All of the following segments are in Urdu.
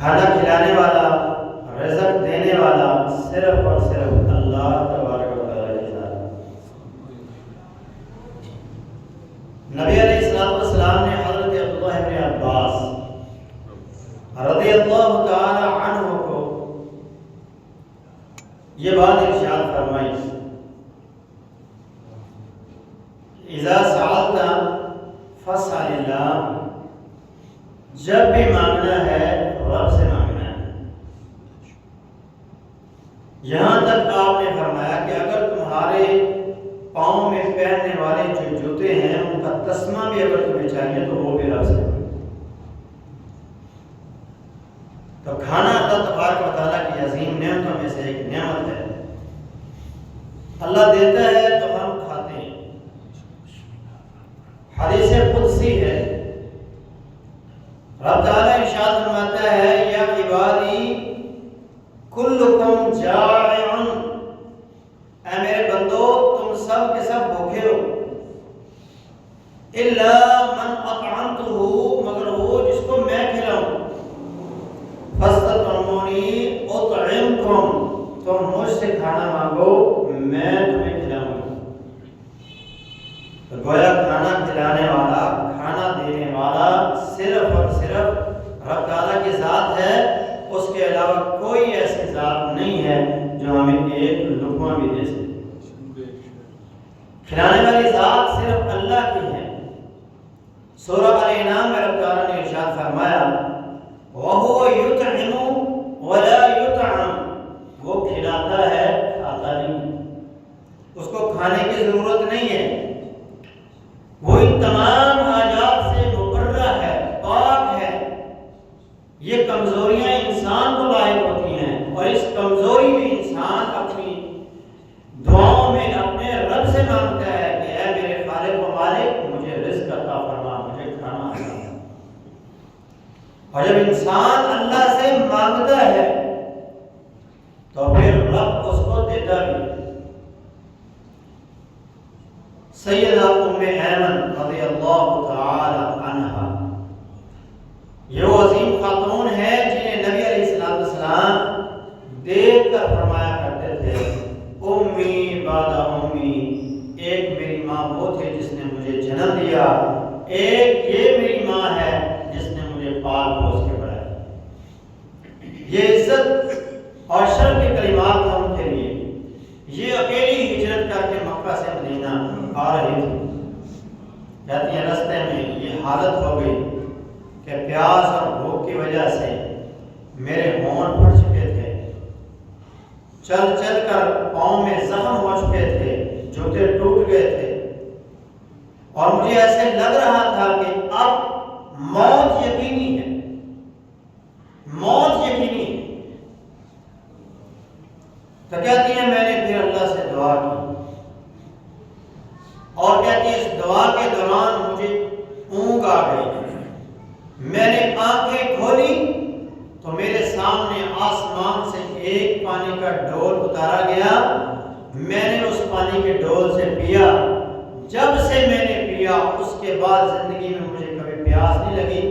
کھانا کھلانے والا، رزق دینے والا صرف اور صرف اللہ تبارک و تعالیٰ کی ذات ہے۔ نبی علیہ السلام نے حضرت عبداللہ بن عباس رضی اللہ تعالی عنہ کو یہ بات ارشاد فرمائی، اذا سألت فاسأل اللہ، جب بھی مانگنا ہے رب سے مانگنا ہے۔ یہاں تک آپ نے فرمایا کہ اگر تمہارے پاؤں میں پہننے والے جو جوتے ہیں ان کا تسمہ بھی اگر تمہیں چاہیے تو وہ بھی رب سے مانگو۔ تو کھانا اللہ تبارک و تعالیٰ کی عظیم نعمتوں میں سے ایک نعمت ہے۔ اللہ دیتا ہے تو ہم کھاتے ہیں۔ حدیث قدسی ہے، رب تعالیٰ ارشاد فرماتا ہے، یا عبادی کلکم جائع، اے میرے بندو تم سب کے سب بھوکے ہو، الا من اطعمتہ، مگر وہ جس کو میں کھلاؤں، فاستطعمونی اطعمکم، تم مجھ سے کھانا مانگو میں تمہیں کھلاؤں گا۔ تو گویا کھانا کھلانے والا، کھانا دینے والا صرف اور صرف رب تعالیٰ کی ذات ہے، اس کے علاوہ کوئی ایسی ذات نہیں ہے جو ہمیں ایک لقمہ بھی دے سکے۔ کھلانے والی ذات صرف اللہ کی ہے۔ سورہ الانعام میں رب تعالیٰ نے ارشاد فرمایا، وَهُوَ يُطْعِمُ وَلَا يُطْعَمُ، وہ کھلاتا ہے کھاتا نہیں، اس کو کھانے کی ضرورت نہیں ہے، وہ ان تمام حاجات سے مبرہ ہے، پاک ہے۔ یہ کمزوریاں انسان کو لاحق ہوتی ہیں، اور اس کمزوری میں انسان اپنی دعاؤں میں اپنے رب سے مانگتا ہے کہ اے میرے خالق و مالک مجھے رزق عطا فرما، مجھے کھانا عطا فرما۔ اور جب انسان اللہ سے مانگتا ہے تو پھر رب اس کو دیتا بھی ہے۔ سیدہ ام ایمن رضی اللہ تعالی عنہا، یہ وہ عظیم خاتون ہے جنہیں نبی علیہ السلام دیکھ کر فرمایا کرتے تھے، امی بعد امی، ایک میری ماں وہ تھے جس نے مجھے جنم دیا، ایک یہ میری ماں ہے جس نے مجھے پال پوس کے بڑھایا۔ یہ عزت اور شرف کے کلمات تھے ان کے لیے۔ یہ اکیلی ہجرت کر کے مکہ سے مدینہ آ رہی تھی، کہتی ہیں راستے میں یہ حالت ہو گئی کہ پیاس اور بھوک کی وجہ سے میرے ہون پھٹ چکے تھے، چل چل کر پاؤں میں زخم ہو چکے تھے، جوتے ٹوٹ گئے تھے، اور مجھے ایسے لگ رہا تھا کہ اب موت یقینی ہے، موت یقینی ہے۔ تو کہتی ہیں میں نے پھر اللہ سے دعا کی، اور کہتی ہے اس دعا کے دوران مجھے اونگ آ گئی، میں نے آنکھیں کھولی تو میرے سامنے آسمان سے ایک پانی کا ڈول اتارا گیا، میں نے اس پانی کے ڈول سے پیا، جب سے میں نے پیا اس کے بعد زندگی میں مجھے کبھی پیاس نہیں لگی،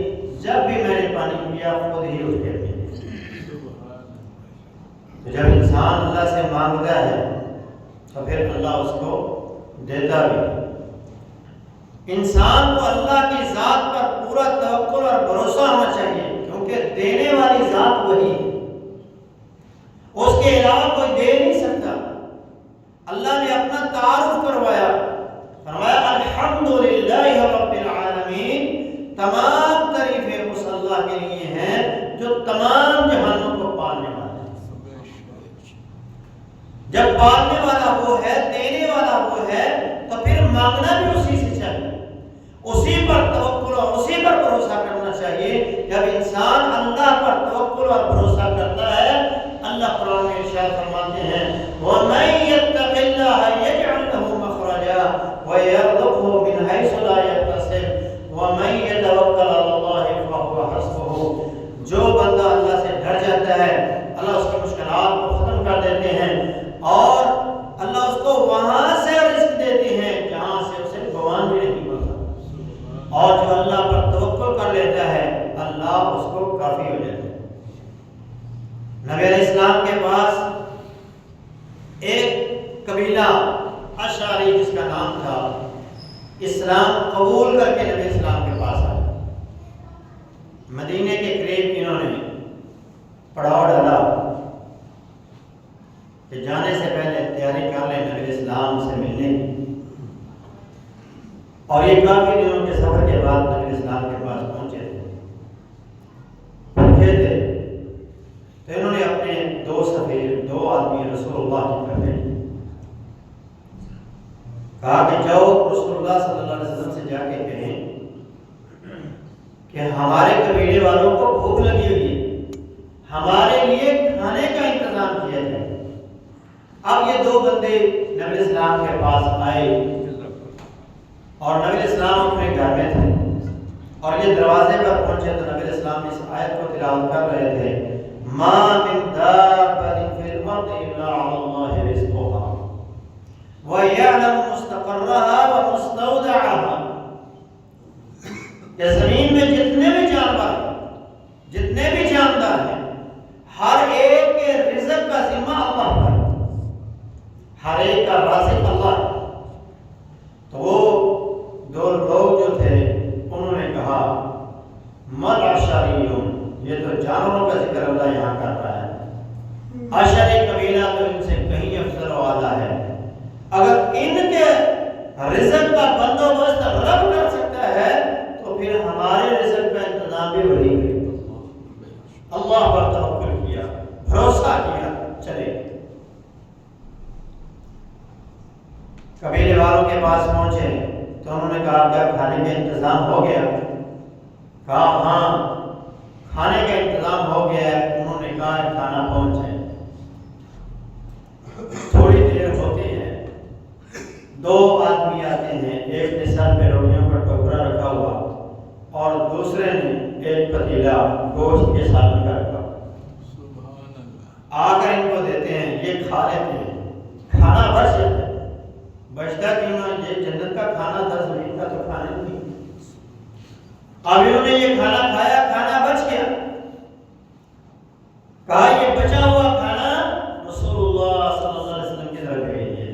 جب بھی میں نے پانی پیا خود ہی اٹھ کے پیا۔ تو جب انسان اللہ سے مانگتا ہے تو پھر اللہ اس کو دیتا بھی۔ انسان کو اللہ کی ذات پر پورا توکل اور بھروسہ ہونا چاہیے، کیونکہ دینے والی ذات وہی ہے، اس کے علاوہ کوئی دے نہیں سکتا۔ اللہ نے اپنا تعارف کروایا، فرمایا الحمدللہ رب العالمین، تمام تعریفیں اس اللہ کے لیے ہیں جو تمام جہانوں کو پالنے والا ہے۔ جب پالنے والا وہ ہے، دینے والا وہ ہے، تو پھر مانگنا بھی اسی سے چاہیے، اسی پر توکل اور اسی پر بھروسہ کرنا چاہیے۔ جب انسان اللہ پر توکل اور بھروسہ کرتا ہے، اللہ قرآن میں ارشاد فرماتے ہیں وَمَن يَتَّقِ اللَّهَ يَجْعَلْ لَهُ مَخْرَجًا وَيَرْزُقْهُ مِنْ حَيْثُ لَا يَحْتَسِبُ وَمَن يَتَوَكَّلْ عَلَى اللَّهِ فَهُوَ حَسْبُهُ، جو بندہ اللہ سے ڈر جاتا ہے اللہ اس کی مشکلات کو ختم کر دیتے ہیں، اور اللہ اس کو وہاں سے رزق دیتے ہیں جہاں سے اسے گمان بھی نہیں پڑتا، اور جو اللہ پر توکل کر لیتا ہے اللہ اس کو کافی ہو جاتا ہے۔ الاشعری جس کا نام تھا، اسلام قبول کر کے نبی اسلام کے پاس آیا۔ مدینے کے قریب انہوں نے پڑاؤ ڈالا کہ جانے سے پہلے تیاری کر لیں نبی اسلام سے ملنے کی، اور یہ کافی دنوں کے سفر کے بعد نبی اسلام کے پاس پہنچے تھے، پہنچے تھے تو انہوں نے اپنے دو سفیر، دو آدمی رسول اللہ کی طرف بھیجے، کہا کہ جاؤ رسول اللہ صلی اللہ علیہ وسلم سے جا کے کہیں کہ ہمارے قبیلے والوں کو بھوک لگی ہوئی ہے، ہمارے لیے کھانے کا انتظام کیا جائے۔ اب یہ دو بندے نبی اسلام کے پاس آئے اور نبی اسلام اپنے گھر میں تھے، اور یہ دروازے پر پہنچے تو نبی اسلام اس آیت کو تلاوت کر رہے تھے، ما من دابۃ فی الارض الا علی اللہ رزقها وَيَعْلَمُ مُسْتَقَرَّهَا وَمُسْتَوْدَعَهَا، کہ زمین میں جتنے بھی جانور ہیں، جتنے بھی جاندار ہیں، ہر ایک کے رزق کا ذمہ اللہ پر ہے، ہر ایک کا رازق اللہ ہے۔ تو وہ دو لوگ جو تھے انہوں نے کہا مَلْ عَشَرِيُّن، یہ تو جانوروں کا ذکر اللہ یہاں کر رہا ہے، عشری قبیلہ تو ان سے کہیں افضل و اعلیٰ ہے، اگر ان کے رزق کا بندوبست رب کر سکتا ہے تو پھر ہمارے رزق کا انتظام بھی وہی کرے۔ اللہ پر توکل کیا، بھروسہ کیا، چلے۔ قبیلے والوں کے پاس پہنچے تو انہوں نے کہا کیا کھانے کا انتظام ہو گیا؟ کہا ہاں کھانے کا انتظام ہو گیا ہے۔ انہوں نے کہا کھانا پہنچ ہے۔ تھوڑی دیر ہوتی ہے، دو آدمی آتے ہیں، ایک نے سر پہ روٹیوں کا ٹوکرا رکھا ہوا اور دوسرے نے ایک پتیلا گوشت کے سالن کا رکھا ہوا، آ کر ان کو دیتے ہیں، یہ کھا لیتے ہیں، کھانا بچ جاتا ہے۔ بچتا کیوں نہ، یہ جنت کا کھانا تھا، زمین کا تو کھانا نہیں۔ اب انہوں نے یہ کھانا کھایا، کھانا بچ گیا، کہا یہ بچا ہوا کھانا رسول اللہ صلی اللہ علیہ وسلم کی طرف بھیجیے۔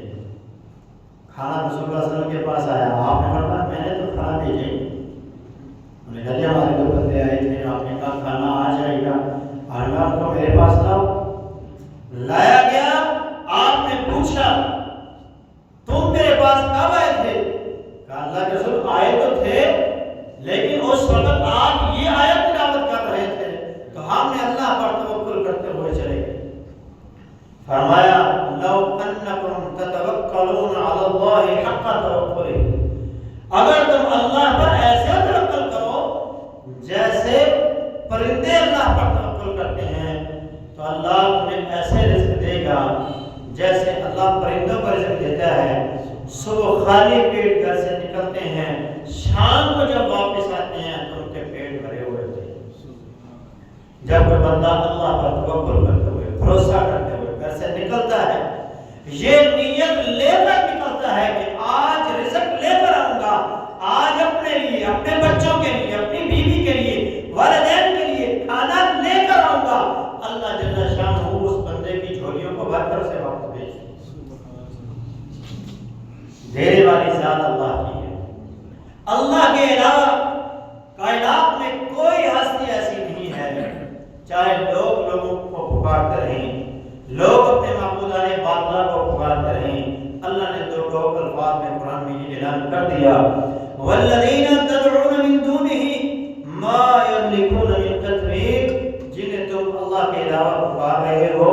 کھانا رسول اللہ صلی اللہ علیہ وسلم کے پاس آیا، آپ نے فرمایا میں نے تو کھانا بھیجے، انہوں نے کہا ہمارے دو بندے آئے تھے، آپ نے کہا کھانا آ جائے گا، آپ کو میرے پاس لاؤ، لایا گیا۔ آپ نے پوچھا تم میرے پاس کب آئے تھے؟ کہا اللہ کے رسول آئے تو تھے، لیکن اس وقت آپ یہ آیت تلاوت کر رہے تھے تو ہم نے اللہ پر توکل کرتے ہوئے چلے گئے۔ فرمایا لو انکم تتوکلون علی اللہ حق توکلہ، اگر تم اللہ پر ایسے توکل کرو جیسے پرندے اللہ پر توکل کرتے ہیں تو اللہ تمہیں ایسے رزق دے گا جیسے اللہ پرندوں پر رزق دیتا ہے۔ صبح خالی پیٹ گھر سے نکلتے ہیں، شام کو جب واپس آتے ہیں تو ان کے پیٹ بھرے ہوئے ہوتے ہیں۔ جب کوئی بندہ اللہ پر توکل کرتے ہوئے، بھروسہ کرتے ہوئے گھر سے نکلتا ہے، یہ نیت لے کر نکلتا ہے کہ آج رزق لے کر آؤں گا، آج اپنے لیے، اپنے بچوں کے لیے، اپنی بیوی کے لیے، والدین کے لیے کھانا لے کر آؤں گا، اللہ جل شانہ اس بندے کی جھولیوں کو بھر کر اسے واپس بھیج دے۔ دینے والی ذات اللہ کی ہے، اللہ کے علاوہ کائنات میں کوئی ہستی ایسی نہیں ہے۔ چاہے لوگ لوگوں کو پکارتے رہیں، لوگ اپنے معبودان باطلا کو پکارتے رہیں، اللہ نے دو ٹوک الفاظ میں قرآن میں یہ اعلان کر دیا والذین تدعون من دونہ ما یملکون من قطمیر، جنہیں تم اللہ کے علاوہ پکار رہے ہو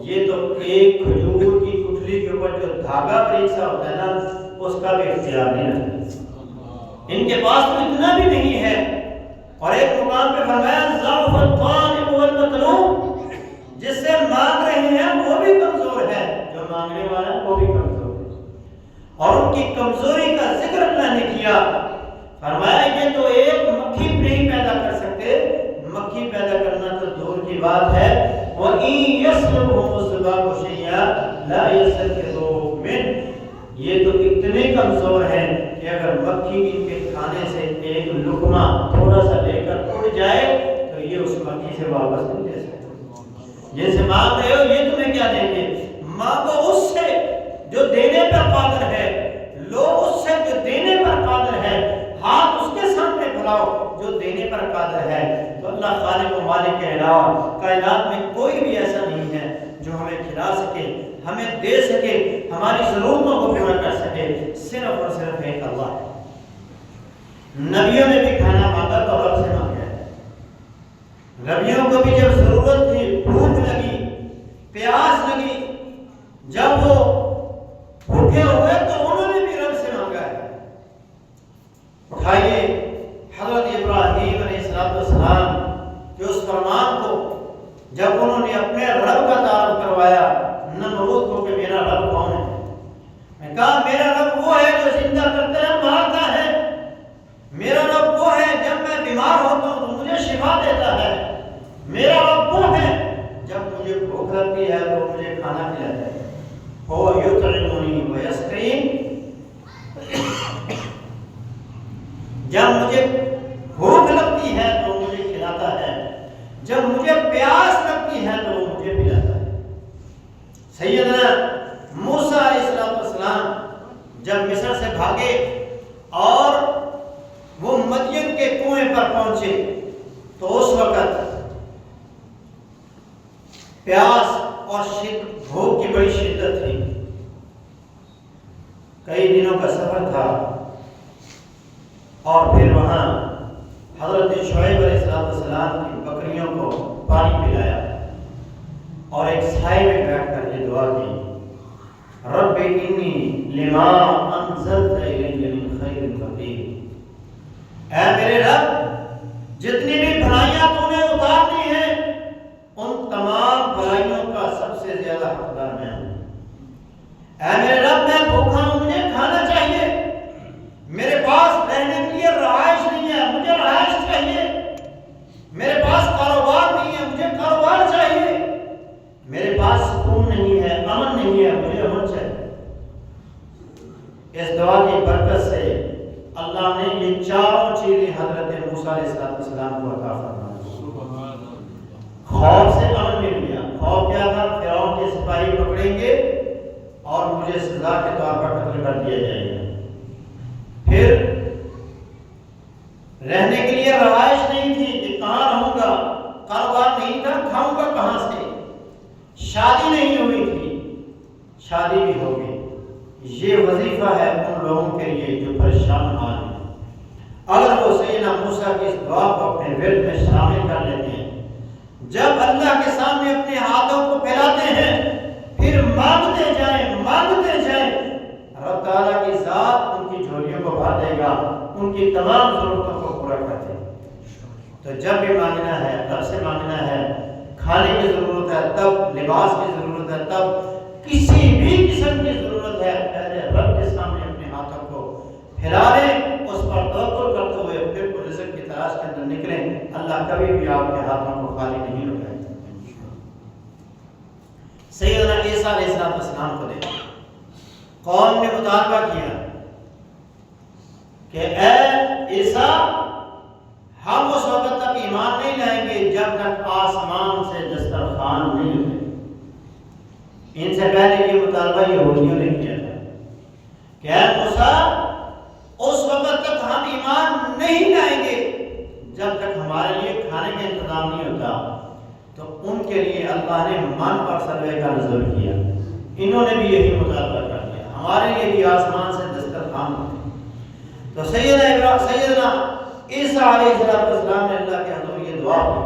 یہ تو ایک کھجور کی گٹھلی کے اوپر جو دھاگا بریک سا ہوتا ہے نا، اس کا بھی اختیار نہیں رکھتے، ان کے پاس تو اتنا بھی نہیں ہے۔ اور ایک مقام پہ فرمایا ضعف الطالب والمطلوب، جس سے مانگ رہے ہیں وہ بھی کمزور ہے، جو مانگنے والا ہے وہ بھی کمزور ہے، اور ان کی کمزوری کا ذکر اللہ نے کیا۔ فرمایا یہ تو ایک مکھی نہیں پیدا کر سکتے، مکھی پیدا کرنا تو دور کی بات ہے، وَإِن يَسْلُبْهُمُ الذُّبَابُ شَيْئًا لَا يَسْتَنقِذُوهُ مِنْهُ، یہ تو اتنے کمزور ہیں کہ اگر مکھی ان کے کھانے سے ایک لقمہ تھوڑا سا لے کر اڑ جائے تو یہ اس مکھی سے واپس نہیں دے سکتے۔ جن سے مانگ رہے ہو یہ تمہیں کیا دیں گے؟ مانگو اس سے جو دینے پر قادر ہے، مالک کے علاوہ کائنات میں کوئی بھی ایسا نہیں ہے جو ہمیں کھلا سکے، ہمیں دے سکے، ہماری ضرورتوں کو پورا کر سکے، صرف اور صرف ایک اللہ ہے۔ نبیوں نے بھی کھانا مانگا تو رب سے مانگا ہے۔ نبیوں کو بھی جب ضرورت تھی، بھوک لگی، پیاس لگی، جب وہ بھوکے ہوئے تو انہوں نے بھی رب سے مانگا ہے۔ اٹھائیے حضرت ابراہیم علیہ السلام کہ اس فرمان کو جب انہوں نے اپنے رب کا تعارف کروایا نمرود کو کہ میرا رب کون ہے، میں کہا میرا رب وہ ہے جو زندہ کرتا ہے، مارتا ہے، میرا رب وہ ہے جب میں بیمار ہوتا ہوں تو مجھے شفا دیتا ہے، میرا رب وہ ہے جب مجھے بھوک لگتی ہے تو مجھے کھانا کھلاتا ہے، هو یطعمنی ویسقین، جب مجھے بھوک لگتی ہے تو مجھے کھلاتا ہے، جب مجھے پیاس لگتی ہے تو وہ مجھے پلاتا ہے۔ سیدنا موسیٰ علیہ السلام جب مصر سے بھاگے اور وہ مدین کے کنویں پر پہنچے تو اس وقت پیاس اور بھوک کی بڑی شدت تھی، کئی دنوں کا سفر تھا، اور پھر وہاں حضرت شعیب علیہ السلام کی بکریوں کو پانی پلایا اور ایک سائے میں بیٹھ کر یہ دعا کی، رب انی لما انزلت الی من خیر فقیر، اے میرے رب جتنی بھی بھلائیاں تو نے اتار دی ہیں ان تمام بھلائیوں کا سب سے زیادہ حقدار میں ہوں، اے میرے رب میں بھوکا ہوں، مجھے کھانا چاہیے، میرے پاس رہنے کے لیے رہائش نہیں ہے، مجھے رہائش چاہیے، میرے پاس کاروبار نہیں ہے، مجھے کاروبار چاہیے، میرے پاس سکون نہیں ہے، امن نہیں ہے، مجھے امن چاہیے۔ اس دعا کی برکت سے اللہ نے یہ چاروں چیزیں حضرت موسیٰ علیہ السلام کو عطا فرمائی۔ خوف سے امن مل گیا، خوف کیا تھا؟ فرعون کے سپاہی پکڑیں گے اور مجھے سزا کے طور پر قتل کر دیا جائے گا۔ پھر رہنے کے لیے رہائش نہیں تھی کہ کہاں رہوں گا، کاروبار نہیں تھا، کھاؤں گا کہاں سے، شادی نہیں ہوئی تھی، شادی بھی ہو گئی۔ یہ وظیفہ ہے ان لوگوں کے لیے جو پریشان حال ہیں، اگر وہ سیدنا موسیٰ کی اس دعا کو اپنے ورد میں شامل کر لیتے ہیں، جب اللہ کے سامنے اپنے ہاتھوں کو پھیلاتے ہیں پھر مانگتے جائیں، رب تعالیٰ کی ذات ان کی جھولیوں کو بھر دے گا، ان کی تمام ضرورتوں کو پورا کر دے گا۔ تو جب بھی مانگنا ہے رب سے مانگنا ہے، کھانے کی ضرورت ہے تب، لباس کی ضرورت ہے تب، کسی بھی قسم کی ضرورت ہے پہلے رب کے سامنے اپنے ہاتھوں کو پھیلا لیں، اس پر توکل کرتے ہوئے پھر رزق کی تلاش کے اندر نکلیں، اللہ کبھی بھی آپ کے ہاتھوں کو خالی نہیں لوٹائے۔ سیدنا عیسیٰ علیہ السلام کو دیکھیں، قوم نے مطالبہ کیا کہ اے عیسیٰ ہم اس وقت تک ایمان نہیں لائیں گے جب تک آسمان سے دسترخوان نہیں اترے۔ ان سے پہلے یہ مطالبہ یہودیوں نے کیا تھا کہ اے موسیٰ اس وقت تک ہم ایمان نہیں لائیں گے جب تک ہمارے لیے کھانے کا انتظام نہیں ہوتا۔ تو ان کے لیے اللہ نے من اور سلوے کا نزول کیا، انہوں نے بھی یہی مطالبہ کر دیا ہمارے لیے بھی آسمان سے دسترخوان ہوتے۔ تو سیدنا عیسیٰ علیہ السلام نے اللہ کے حضور یہ دعا کی،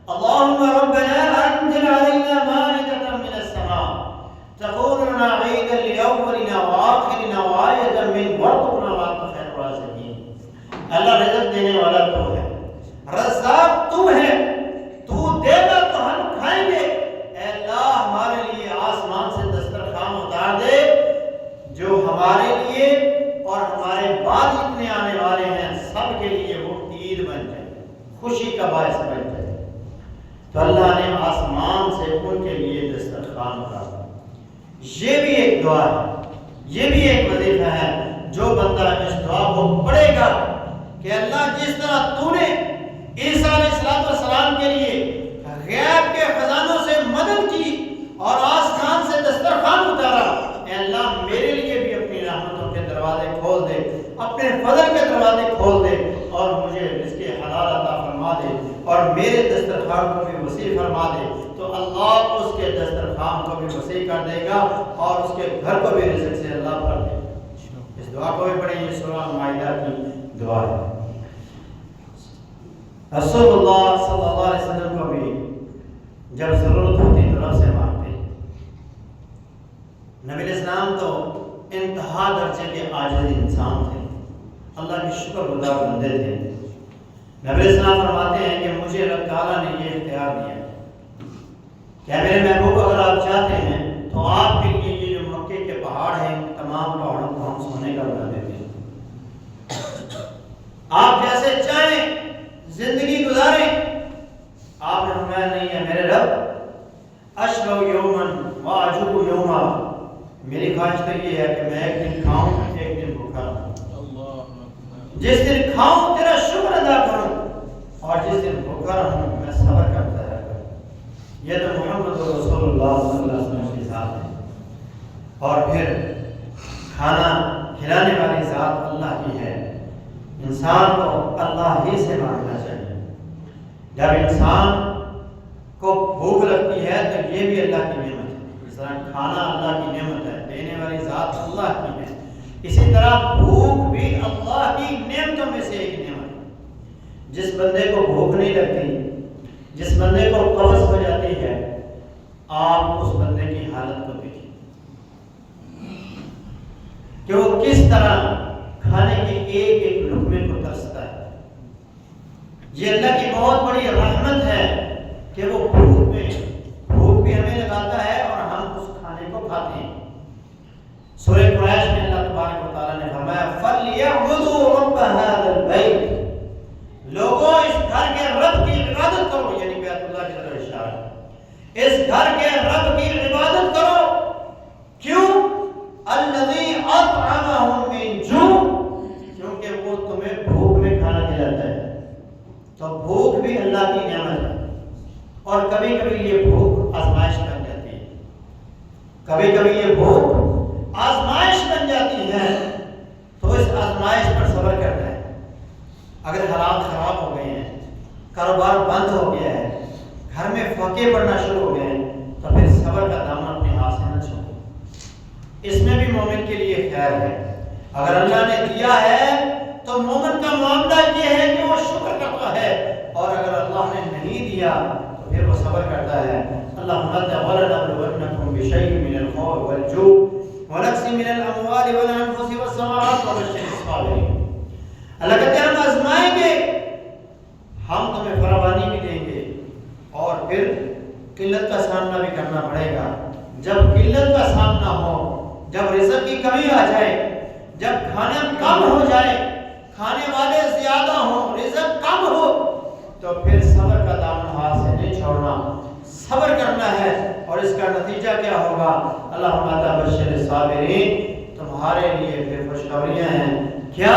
اللہم ربنا انزل علینا مائدۃ من السماء تکون لنا عیدا لاولنا وآخرنا وآیۃ منک وارزقنا وانت خیر الرازقین۔ اللہ رزق دینے والا تو ہے، رزاق تو ہے، تو دے گا تو ہم کھائیں گے، اے اللہ ہمارے لیے آسمان سے دسترخوان اتار دے جو ہمارے لیے اور ہمارے بعد جتنے آنے والے ہیں سب کے لیے وہ عید بن جائے، خوشی کا باعث بن جائے۔ تو اللہ نے آسمان سے ان کے لیے دسترخوان اتارا۔ یہ بھی ایک دعا ہے، یہ بھی ایک وظیفہ ہے، جو بندہ اس دعا کو پڑھے گا کہ اللہ جس طرح تو نے عیسیٰ علیہ السلام کے لیے غیب کے خزانوں سے مدد کی اور آسمان سے دسترخوان اتارا، اے اللہ میرے لیے بھی اپنی رحمتوں کے دروازے کھول دے، اپنے فضل کے دروازے کھول دے اور مجھے رزق حلال عطا فرما دے اور میرے دسترخوان کو بھی وسیع فرما دے تو اللہ اس کے دسترخوان کو بھی وسیع کر دے گا اور اس کے گھر کو بھی رزق سے اللہ بھر دے گا۔ اس دعا کو بھی پڑھیں، یہ سورہ مائدہ کی دعا ہے۔ رسول اللہ صلی اللہ علیہ وسلم کو بھی جب ضرورت ہوتی تو رب سے مانگتے۔ نبی علیہ السلام تو انتہا درجے کے عاجز انسان تھے، اللہ کی شکر گزار بندے تھے۔ نبی علیہ السلام فرماتے ہیں کہ مجھے رب تعالیٰ نے یہ اختیار دیا کہ میرے محبوب اگر آپ چاہتے ہیں تو آپ کے لیے یہ جو مکے کے پہاڑ ہیں تمام پہاڑوں کو ہم سونے کا بنا دیتے ہیں، آپ جیسے چاہیں زندگی گزاریں۔ آپ نے فرمایا نہیں ہے میرے رب، اشبع یومن واجوع یوما، میری خواہش تو یہ ہے کہ میں ایک دن کھاؤں ایک دن بھوکا رہوں، جس دن کھاؤں تیرا شکر ادا کروں اور جس دن بھوکا رہوں میں صبر کرتا رہا کروں۔ یہ تو محمد رسول اللہ صلی اللہ علیہ وسلم کی ذات ہے۔ اور پھر کھانا کھلانے والی ذات اللہ کی ہے، انسان کو اللہ ہی سے مانگنا چاہیے۔ جب انسان کو بھوک لگتی ہے تو یہ بھی اللہ کی نعمت ہے، اس طرح کھانا اللہ کی نعمت ہے، دینے والی ذات اللہ کی ہے، اسی طرح بھوک بھی اللہ کی نعمتوں میں سے ایک نعمت ہے۔ جس بندے کو بھوک نہیں لگتی، جس بندے کو قبض ہو جاتی ہے، آپ اس بندے کی حالت کو دیکھیں کہ وہ کس طرح کھانے کے ایک ایک لقمے کو ترستا ہے۔ یہ اللہ کی بہت بڑی رحمت ہے کہ وہ بھوک بھی ہمیں لگاتا ہے اور ہم اس کھانے کو کھاتے ہیں۔ سورہ قریش میں اللہ تبارک و تعالیٰ نے فرمایا فَلْيَعْبُدُوا رَبَّ هَذَا الْبَيْتِ، لوگوں اس گھر کے رب کی عبادت کرو، یعنی بیت اللہ کی طرف اشارہ ہے، اس گھر کے رب کی عبادت کرو۔ کیوں؟ الَّذِي أَطْعَمَهُم مِّن جُوعٍ، کیونکہ وہ تمہیں بھوک میں کھانا کھلاتا ہے۔ تو بھوک بھی اللہ کی نعمت ہے، اور کبھی کبھی یہ بھوک آزمائش بن جاتی ہے، کبھی کبھی یہ بھوک آزمائش بن جاتی ہے، تو اس آزمائش پر صبر کرنا ہے۔ اگر حالات خراب ہو گئے ہیں، کاروبار بند ہو گیا ہے، گھر میں فاقے پڑنا شروع ہو گئے ہیں، تو پھر صبر کا دامن اپنے ہاتھ سے نہ چھوڑو، اس میں بھی مومن کے لیے خیر ہے۔ اگر اللہ نے دیا ہے تو مومن کا معاملہ یہ ہے کہ وہ شکر کرتا ہے، اور اگر اللہ نے نہیں دیا تو پھر وہ صبر کرتا ہے۔ اللهم ولنبلونكم بشيء من الخوف والجوع ونقص من الاموال والانفس والثمرات وبشر الصابرين۔ اللہ کہتے ہیں ہم آزمائیں گے، ہم تمہیں فراوانی بھی دیں گے، اور پھر قلت کا سامنا بھی کرنا پڑے گا۔ جب قلت کا سامنا ہو، جب رزق کی کمی آ جائے، جب کھانا کم ہو جائے، کھانے والے زیادہ ہوں، رزق کم ہو، تو پھر صبر کا دامن ہاتھ سے نہیں چھوڑنا، صبر کرنا ہے۔ اور اس کا نتیجہ کیا ہوگا؟ اللہم بشر الصابرین، تمہارے لیے پھر خوشخبریاں ہیں۔ کیا؟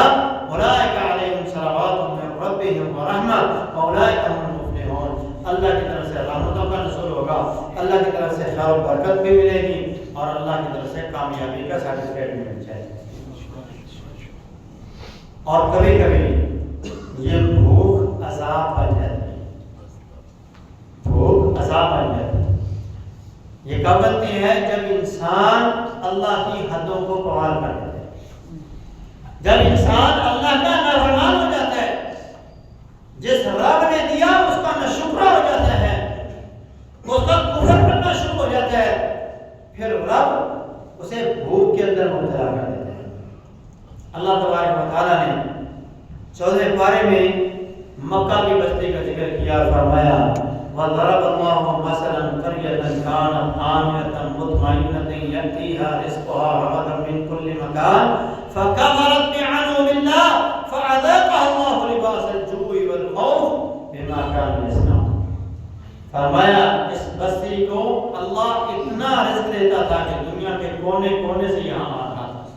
اولئک علیہم صلوات من ربہم ورحمہ واولئک هم المفلحون، اللہ کی طرف سے رحمتوں کا نزول ہوگا، اللہ کی طرف سے خیر و برکت بھی ملے گی، اور اللہ کی طرف سے کامیابی کا سرٹیفکیٹ بھی مل جائے گا۔ اور کبھی کبھی یہ بھوک عذاب بن جاتی ہے، بھوک عذاب بن جاتی ہے۔ یہ کب بنتی ہے؟ جب انسان اللہ کی حدوں کو پامال کر دیتا ہے، جب انسان اللہ کا نافرمان ہو جاتا ہے، جس رب نے دیا اس کا ناشکرہ ہو جاتا ہے، اس کا کفر کرنا شروع ہو جاتا ہے، پھر رب اسے بھوک کے اندر مبتلا کر دیتا ہے۔ اللہ تبارک و تعالیٰ نے 14 پارے میں مکہ کی بستی کا ذکر کیا، فرمایا وَضَرَبَ اللَّهُ مَثَلًا قَرْيَةً كَانَتْ آمِنَةً مُطْمَئِنَّةً يَأْتِيهَا رِزْقُهَا رَغَدًا مِنْ كُلِّ مَكَانٍ فَكَفَرَتْ بِأَنْعُمِ اللَّهِ فَأَذَاقَهَا اللَّهُ لِبَاسَ الْجُوعِ وَالْخَوْفِ بِمَا كَانُوا يَصْنَعُونَ۔ فرمایا اس بستی کو اللہ اتنا رزق دیتا تھا کہ دنیا کے کونے کونے سے یہاں آتا تھا،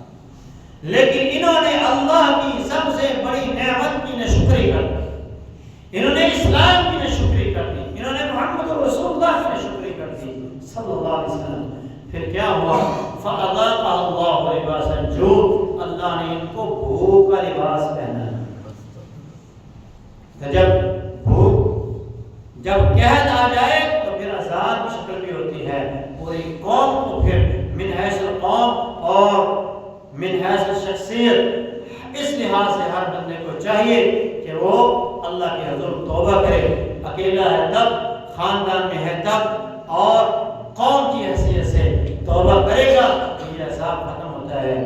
لیکن انہوں نے اللہ کی سب سے بڑی نعمت کی ناشکری کر دی، انہوں نے اسلام کی ناشکری کر دی، انہوں نے محمد رسول اللہ کی ناشکری کر دی صلی اللہ علیہ وسلم۔ پھر کیا ہوا؟ فَأَذَاقَهَا اللَّهُ لِبَاسَ الْجُوعِ، اللہ نے ان کو بھوک کا لباس پہنا۔ تو جب بھوک جب قحط آ جائے تو پھر عذاب کی شکل بھی ہوتی ہے، پوری قوم کو پھر من حیث القوم اور من حیث الشخصیت اس لحاظ سے ہر بندے کو چاہیے کہ وہ اللہ کے حضور توبہ کرے، اکیلا ہے تب، خاندان میں ہے تب، اور قوم کی حیثیت سے توبہ کرے گا تو یہ عذاب ختم ہوتا ہے۔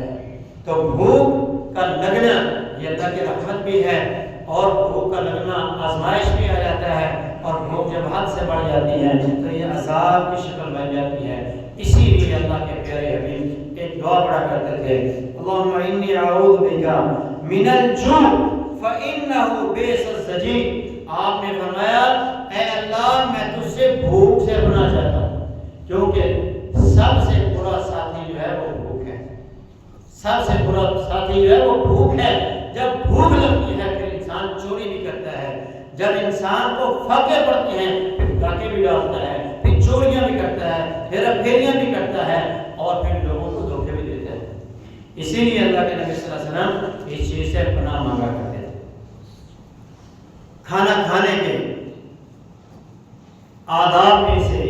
تو بھوک کا لگنا یہ اللہ کی رحمت بھی ہے، اور بھوک کا لگنا آزمائش بھی آ جاتا ہے، اور بھوک جب حد سے بڑھ جاتی ہے تو یہ عذاب کی شکل بن جاتی ہے۔ اسی لیے اللہ کے پیارے حبیب ایک دعا پڑھا کرتے تھے، اللہم انی اعوذ بک من الجوع فإنہ بئس الضجیع۔ آپ نے فرمایا اے اللہ میں تجھ سے بھوک سے بنا چاہتا ہوں، کیونکہ سب سے برا ساتھی جو ہے وہ بھوک ہے، سب سے برا ساتھی جو ہے وہ بھوک ہے۔ جب بھوک لگتی ہے پھر انسان چوری بھی کرتا ہے، جب انسان کو فاقے پڑتے ہیں پھر ڈاکے بھی ڈالتا ہے، پھر چوریاں بھی کرتا ہے، پھر پھیریاں بھی کرتا ہے، اور پھر لوگوں کو دھوکے بھی دیتا ہے۔ اسی لیے اللہ کے نبی صلی اللہ علیہ وسلم اس چیز سے پناہ مانگا کرتے تھے۔ کھانا کھانے کے آداب میں سے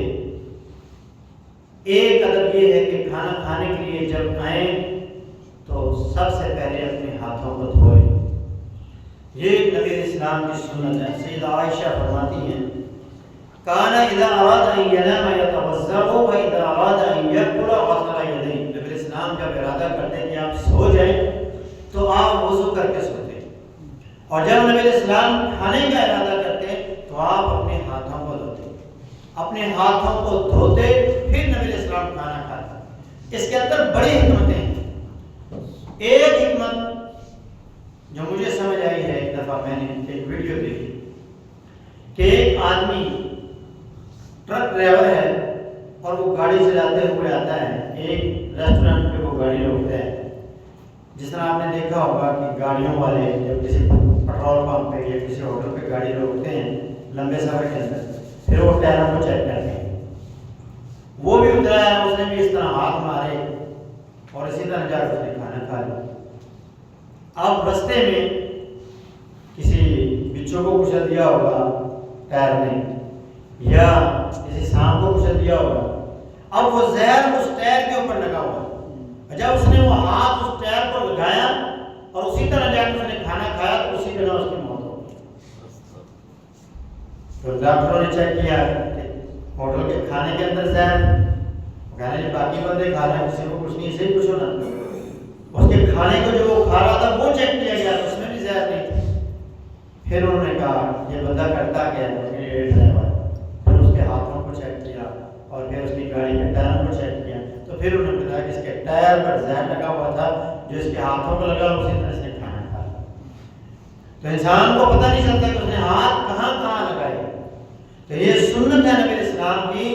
ایک ادب یہ ہے کہ کھانا کھانے کے لیے جب آئیں تو سب سے پہلے اپنے ہاتھوں کو دھوئیں۔ یہ نبی اسلام کی سنت ہے۔ سیدہ عائشہ فرماتی ہیں کان اذا اراد ان ینام یتوضا واذا اراد ان یاکل غسل یدیہ۔ نبی اسلام جب ارادہ کرتے ہیں کہ آپ سو جائیں تو آپ وضو کر کے سوتے، اور جب نبی اسلام کھانے کا ارادہ کرتے تو آپ اپنے ہاتھوں کو دھوتے، اپنے ہاتھوں کو دھوتے پھر نبی اسلام کھانا کھاتے۔ اس کے اندر بڑی حکمتیں ہیں۔ ایک حکمت جو مجھے سمجھ آئی ہے، ایک دفعہ میں نے ایک ویڈیو دیکھی کہ ایک آدمی ٹرک ڈرائیور ہے اور وہ گاڑی چلاتے ہوئے آتا ہے، ایک ریسٹورنٹ پہ وہ گاڑی روکتا ہے۔ جس طرح آپ نے دیکھا ہوگا کہ گاڑیوں والے جب کسی پیٹرول پمپ پہ یا کسی ہوٹل پہ گاڑی روکتے ہیں لمبے سفر کے اندر، پھر وہ ٹائروں کو چیک کرتے ہیں۔ وہ بھی اترا ہے، اس نے بھی اس طرح ہاتھ مارے اور اسی طرح جا کر اس نے کھانا کھا لیا۔ اب رستے میں کسی بچوں کو کچل دیا ہوگا ٹائر نے، یا کسی سانپ کو کچل دیا ہوگا، اب وہ زہر اس ٹائر کے اوپر لگا ہوا، جب اس نے وہ ہاتھ اس ٹائر پر لگایا اور اسی طرح جا کر اس نے کھانا کھایا تو اسی طرح اس کی موت ہو گئی۔ تو ڈاکٹروں نے چیک کیا کہ ہوٹل کے کھانے کے اندر زہر، کہنے لگے باقی بندے کھا رہے ہیں، کسی کو کچھ نہیں، اسے کچھ ہونا۔ اس کے کھانے کو جو وہ کھا رہا تھا وہ چیک کیا گیا تو اس میں بھی زہر نہیں تھی۔ پھر انہوں نے کہا یہ بندہ کرتا کیا ہے، ڈرائیور۔ پھر اس کے ہاتھوں کو چیک کیا اور پھر اس کی گاڑی کے ٹائروں کو چیک کیا تو پھر انہوں نے بتایا کہ اس کے ٹائر پر زہر لگا ہوا تھا، جو اس کے ہاتھوں کو لگا اسی طرح سے کھانا کھا۔ تو انسان کو پتہ نہیں چلتا کہ اس نے ہاتھ کہاں کہاں لگائے۔ تو یہ سنت ہے نبی اسلام کی،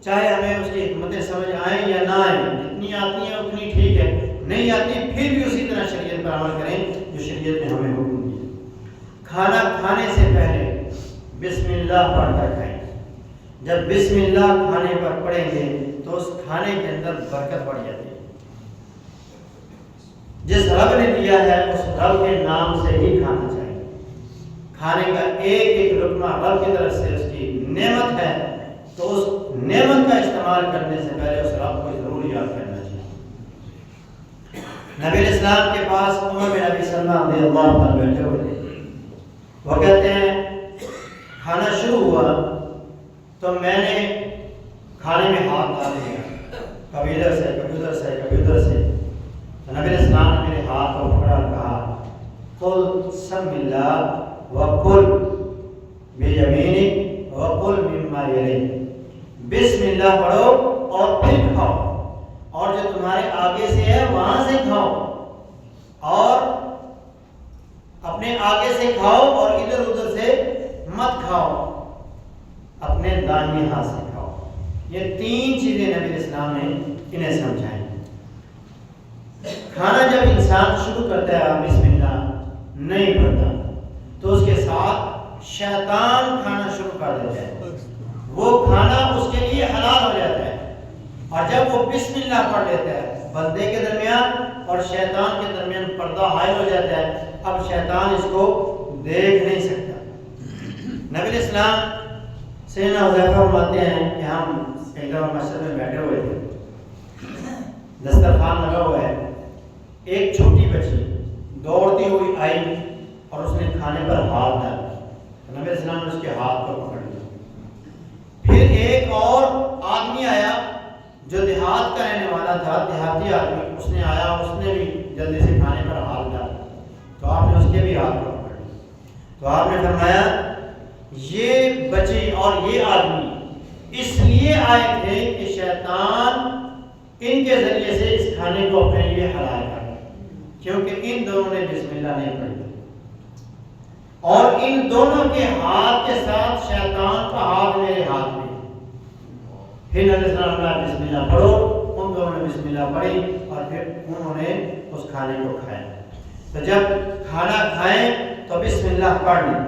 چاہے ہمیں اس کی حکمتیں سمجھ آئیں یا نہ آئیں، جتنی آتی ہیں اتنی ٹھیک ہے، نہیں آتی پھر بھی اسی طرح شریعت پر عمل کریں جو شریعت نے ہمیں حکم دیا۔ کھانا کھانے سے پہلے بسم اللہ پڑھ کر کھائیں۔ جب بسم اللہ کھانے پر پڑھیں گے تو اس کھانے کے اندر برکت بڑھ جاتی ہے۔ جس رب نے دیا ہے اس رب کے نام سے ہی کھانا چاہیے۔ کھانے کا ایک ایک لقمہ رب کی طرف سے اس کی نعمت ہے، تو اس نعمت کا استعمال کرنے سے پہلے اس رب کو ضرور یاد کرنا چاہیے۔ نبی اسلام کے پاس عمر بن ابی سلمہ رضی اللہ عنہ بیٹھے ہوئے تھے۔ وہ کہتے ہیں کھانا شروع ہوا تو میں نے کھانے میں ہاتھ ڈال دیا، کبھی ادھر سے کبھی ادھر سے کبھی ادھر سے۔ تو نبی اسلام نے میرے ہاتھ کو پکڑا اور کہا قل بسم اللہ وکل بیمینک وکل مما یلیک۔ بسم اللہ پڑھو اور پھر کھاؤ، اور جو تمہارے آگے سے ہے وہاں سے کھاؤ، اور اپنے آگے سے کھاؤ اور ادھر ادھر سے مت کھاؤ، اپنے دائیں ہاتھ سے کھاؤ۔ یہ تین چیزیں نبی اسلام نے انہیں سمجھائیں۔ کھانا جب انسان شروع کرتا ہے بسم اللہ نہیں پڑھتا تو اس کے ساتھ شیطان کھانا شروع کر دیتا ہے، وہ کھانا اس کے لیے حلال ہو جاتا ہے۔ اور جب وہ بسم اللہ پڑھ لیتا ہے بندے کے درمیان اور شیطان کے درمیان پردہ حائل ہو جاتا ہے، اب شیطان اس کو دیکھ نہیں سکتا۔ نبی اسلام سیدنا حذیفہ فرماتے ہیں کہ ہم ایک دفعہ مسجد میں بیٹھے ہوئے تھے، دسترخوان لگا ہوا ہے، ایک چھوٹی بچی دوڑتی ہوئی آئی اور اس نے کھانے پر ہاتھ ڈالا، نبی علیہ السلام نے اس کے ہاتھ کو پکڑ لیا۔ پھر ایک اور آدمی آیا جو دیہات کا رہنے والا تھا، دیہاتی آدمی، اس نے آیا، اس نے بھی جلدی سے کھانے پر ہاتھ ڈالا، تو آپ نے اس کے بھی ہاتھ کو پکڑ لیا۔ تو آپ نے فرمایا یہ بچی اور یہ آدمی اس لیے آئے تھے کہ شیطان ان کے ذریعے سے اس کھانے کو اپنے لیے حلال کر، کیونکہ ان دونوں نے بسم اللہ نہیں پڑھی، اور ان دونوں کے ہاتھ کے ساتھ شیطان کا ہاتھ میرے ہاتھ میں۔ پھر نبی صلی اللہ علیہ وسلم بسم اللہ پڑھو، ان دونوں نے بسم اللہ پڑھی اور پھر انہوں نے اس کھانے کو کھایا۔ تو جب کھانا کھائیں تو بسم اللہ پڑھ لیں،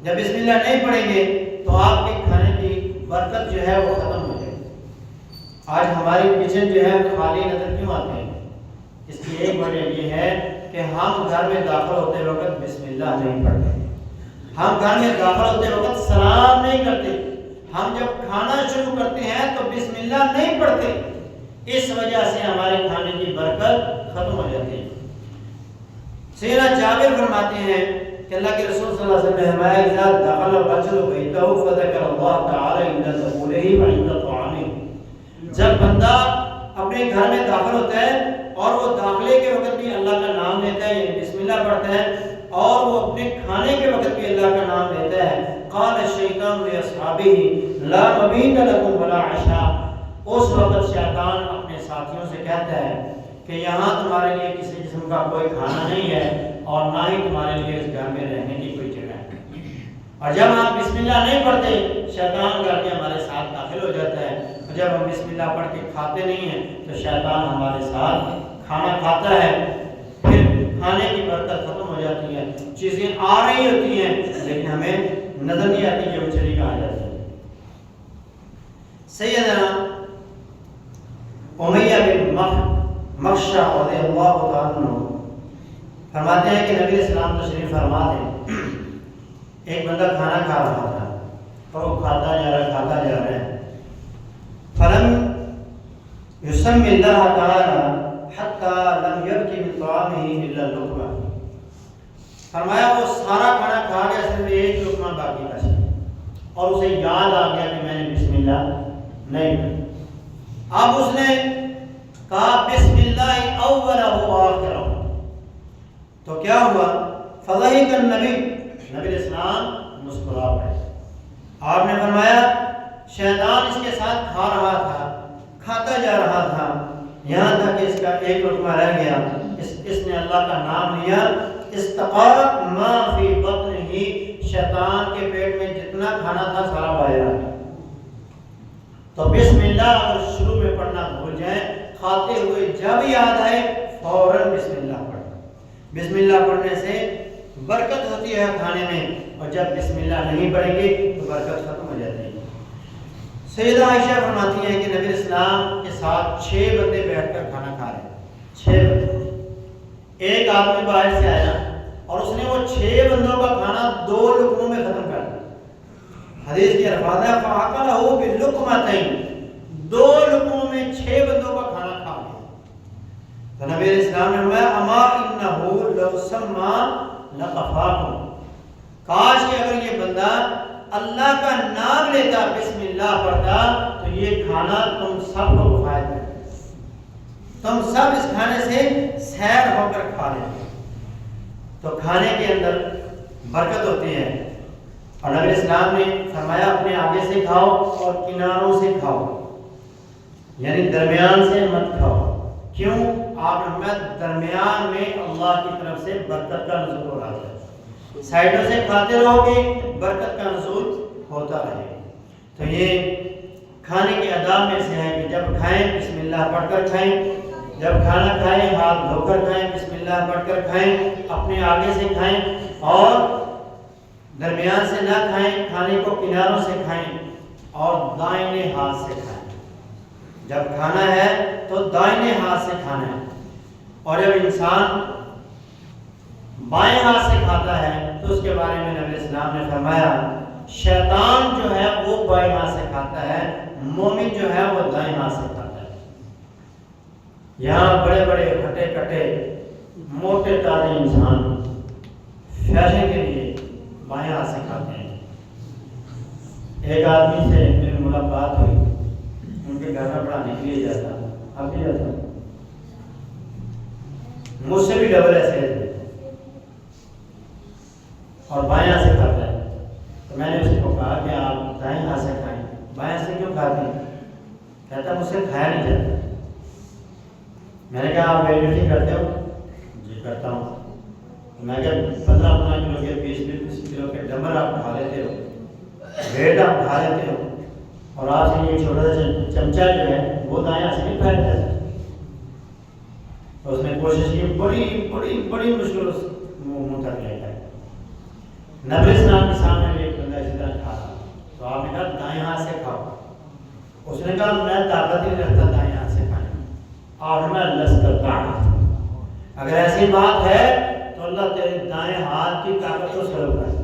جب بسم اللہ نہیں پڑھیں گے تو آپ کے کھانے کی برکت جو ہے وہ ختم ہو جائے گی۔ آج ہماری کچن جو ہے خالی نظر کیوں آتے ہیں؟ اس کی ایک وجہ یہ ہے کہ ہم گھر میں داخل ہوتے وقت بسم اللہ نہیں پڑھتے، ہم گھر میں داخل ہوتے وقت سلام نہیں کرتے، ہم جب کھانا شروع کرتے ہیں تو بسم اللہ نہیں پڑھتے، اس وجہ سے ہمارے کھانے کی برکت ختم ہو جاتی ہے۔ سیدنا جابر فرماتے ہیں کہ اللہ کے رسول صلی اللہ علیہ وسلم نے فرمایا اذا دخل الرجل بیتہ فذکر اللہ تعالی عند دخولہ وعند طعامہ، جب بندہ اپنے گھر میں داخل ہوتا ہے اور وہ داخلے کے وقت بھی اللہ کا نام لیتا ہے، یعنی بسم اللہ پڑھتا ہے، اور وہ اپنے کھانے کے وقت بھی اللہ کا نام لیتا ہے، قال الشیطان لاصحابہ لا مبیت لکم ولا عشاء، اس وقت شیطان اپنے ساتھیوں سے کہتا ہے کہ یہاں تمہارے لیے کسی قسم کا کوئی کھانا نہیں ہے اور نہ ہی تمہارے لیے اس گھر میں رہنے کی کوئی جگہ ہے۔ اور جب ہم بسم اللہ نہیں پڑھتے شیطان گھر میں ہمارے ساتھ داخل ہو جاتا ہے، اور جب ہم بسم اللہ پڑھ کے کھاتے نہیں ہیں تو شیطان ہمارے ساتھ کھانا کھاتا ہے، پھر کھانے کی برکت ختم ہو جاتی ہے، چیزیں آ رہی ہوتی ہیں لیکن ہمیں نظر نہیں آتی کہ وہ چلی کہاں جاتی ہے۔ سیدنا امیہ بن مخشع رضی اللہ تعالیٰ عنہ فرماتے ہیں کہ نبی اسلام تشریف فرما تھے، ایک بندہ کھانا کھا رہا تھا اور وہ کھاتا جا رہا ہے، فلم یسمی اللہ تعالی حتی لم یبقی من طعامہ الا اللقمہ، فرمایا وہ سارا کھانا کھا گیا، صرف ایک لقمہ باقی بچا اور اسے یاد آ گیا کہ میں نے بسم اللہ نہیں پڑھی۔ اب اس نے کہا بسم اللہ اولہ و آخرہ، تو کیا ہوا؟ فضحک النبی، نبی علیہ السلام مسکرا پڑے۔ آپ نے فرمایا شیطان اس کے ساتھ کھا رہا تھا، کھاتا جا رہا تھا، یہاں تک کہ اس کا ایک لقمہ رہ گیا، اس نے اللہ کا نام لیا، استقر ما فی بطنہ، شیطان کے پیٹ میں جتنا کھانا تھا سارا باہر آ گیا۔ تو بسم اللہ اگر شروع میں پڑھنا بھول جائیں، کھاتے ہوئے جب یاد آئے فوراً بسم اللہ پڑھیں۔ بسم اللہ پڑھنے سے برکت ہوتی ہے کھانے میں، اور جب بسم اللہ نہیں پڑھیں گے تو برکت ختم ہو جاتی ہے۔ سیدہ عائشہ فرماتی ہیں کہ نبی اسلام کے ساتھ 6 بندے بیٹھ کر کھانا کھا رہے ہیں، 6 بندے، ایک آدمی باہر سے آیا اور اس نے وہ 6 بندوں کا کھانا 2 لقموں میں ختم کر دیا۔ حدیث کے الفاظ ہے فَأَكَلَهُ بِاللُّقْمَتَيْنِ، 2 لقموں میں 6 بندوں کا کھانا کھا لیا۔ تو نبی علیہ السلام نے فرمایا اما انه لو سما لقفاكم، کاش کہ اگر یہ بندہ اللہ کا نام لیتا، بسم اللہ پڑھتا، تو یہ کھانا تم سب کو کفایت کرتا، تم سب اس کھانے سے سیر ہو کر کھا لیتے۔ تو کھانے کے اندر برکت ہوتی ہے، اور نبی اسلام نے فرمایا اپنے آگے سے کھاؤ اور کناروں سے کھاؤ، یعنی درمیان سے مت کھاؤ۔ کیوں؟ آپ نے درمیان میں اللہ کی طرف سے برکت کا نزول ہو رہا ہے، سائڈوں سے کھاتے رہو گے برکت کا نزول ہوتا رہے۔ تو یہ کھانے کے آداب میں سے ہے کہ جب کھائیں بسم اللہ پڑھ کر کھائیں، جب کھانا کھائیں ہاتھ دھو کر کھائیں، بسم اللہ پڑھ کر کھائیں، اپنے آگے سے کھائیں اور درمیان سے نہ کھائیں، کھانے کو کناروں سے کھائیں اور دائیں ہاتھ سے کھائیں۔ جب کھانا ہے تو دائیں ہاتھ سے کھانا ہے، اور جب انسان بائیں ہاتھ سے کھاتا ہے تو اس کے بارے میں نبی اسلام نے فرمایا شیطان جو ہے وہ بائیں ہاتھ سے کھاتا ہے، مومن جو ہے وہ دائیں ہاتھ سے کھاتا ہے۔ یہاں بڑے بڑے ہٹے کٹے موٹے تازے انسان فیشن کے لیے بائیں ہاتھ سے کھاتے ہیں۔ ایک آدمی سے میری ملاقات ہوئی، ان کے گھر میں پڑھانے کے لیے جاتا، اب بھی جاتا، مجھ سے بھی ڈبل ایسے اور بائیں ہاتھ سے کھاتا ہے۔ تو میں نے اس کو کہا کہ آپ دائیں ہاتھ سے کھائیں، بائیں سے کیوں کھاتے ہیں؟ کہتا مجھ سے کھایا نہیں جاتا۔ میں نے کہا آپ ویٹ لفٹنگ کرتے ہو؟ جی کرتا ہوں۔ میں کہا 15 کلو کے 20 کلو کے ڈمبل آپ اٹھا لیتے ہو، ویٹ آپ اٹھا لیتے ہو، اور آپ سے یہ چھوٹا سا چمچہ جو ہے وہ دائیں ہاتھ سے نہیں پھیل جاتا۔ اس نے کوشش کی، بڑی بڑی بڑی مشکل اس منہ تک لے گئے۔ نبی اسلام کے سامنے بھی ایک بندہ اسی طرح کھا رہا، تو آپ نے کہا دائیں ہاتھ سے کھاؤ۔ اس نے کہا میں طاقت ہی نہیں رکھتا دائیں ہاتھ سے کھانے میں، اور میں لذت، اگر ایسی بات ہے تو اللہ تیرے دائیں ہاتھ کی طاقت کو سلب کرے۔